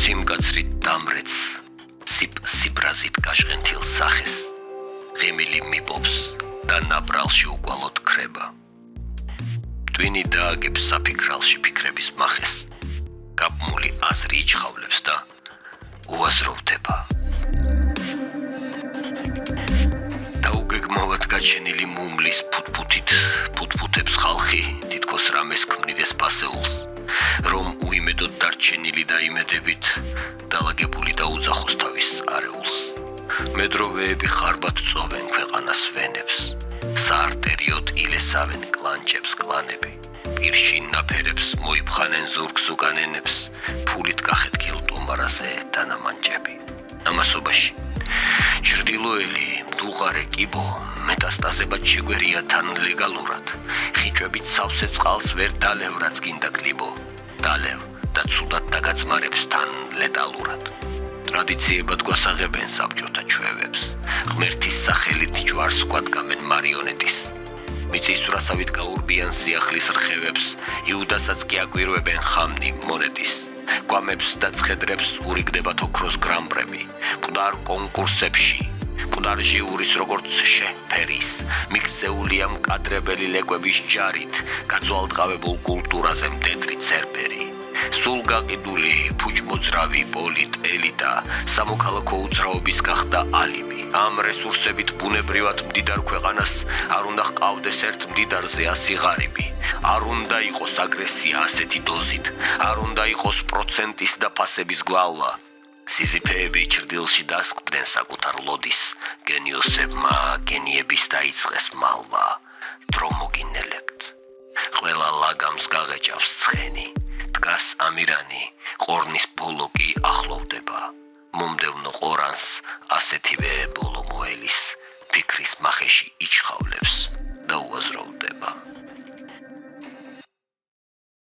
სიმკაცრით დამრეც სიბრაზით გაშღენთილ სახეს ღემილი მიპოვს და ნაბრალში უკვალოდ ქრება ტვინი დააგებს საფიქრალში ფიქრების მახეს გაბმული აზრი იჩხავლებს და უაზროვდება დაუგეგმავად გაჩენილი მუმლის ფუთფუთებს ხალხი თითქოს რამეს ქმნიდეს ფასეულს რომ უიმედოდ დარჩენილი დაიმედებით დალაგებული დაუძახოს თავის არეულს მედროვეები ხარბად წოვენ ქვეყანას ვენებს საარტერიოდ ილესავენ კლანჭებს კლანები პირში ნაფერებს მოიფხანენ ზურგს უკანენებს ფულით გახეთქილ ტომარაზე დანამანჭები ამასობაში ჭრდილოელი მდუღარე კიბო მეტასტაზებად შეგვერია თან ლეგალურად ხიჭვებით სავსე წყალს ვერ დალევ რაც გინდა კლიბო დალევ და ცუდად დაგაწმარებს თან ლეტალურად ტრადიციებად გვასაღებენ საბჭოთა ჩვევებს ღმერთის სახელით ჯვარს გვადგამენ მარიონეტის მიწის სურასავით გაურბიან სიახლის რხევებს იუდასაც კი აკვირვებენ ხამნი მონეტის გვამებს და ცხედრებს ურიგდებათ ოქროს გრამპრები მკვდარ კონკურსებში მკვდარ ჟიურის როგორც შეფერის მიქცეულია მკადრებელი ლეკვების ჯარით გაძვალდღავებულ კულტურაზე მდედრი ცერბერი სულ გაყიდული ფუჭმოძრავი პოლიტ ელიტა სამოქალაქო უძრაობის გახდა ალიბი ამ რესურსებით ბუნებრივად მდიდარ ქვეყანას არ უნდა ჰყავდეს ერთ მდიდარზე 100 ღარიბი არ უნდა იყოს აგრესია ასეთი დოზით არ უნდა იყოს პროცენტის და ფასების გვალვა სიზიფეები ჭრდილში დასკდნენ საკუთარ ლოდის გენიოსებმა გენიების დაიწყეს მალვა დრო მოგინელებთ ყველა ლაგამს გაღეჭავს ცხენი დგას ამირანი ყორნის ბოლო კი ახლოვდება მომდევნო ყორანს ასეთივე ბოლო მოელის ფიქრის მახეში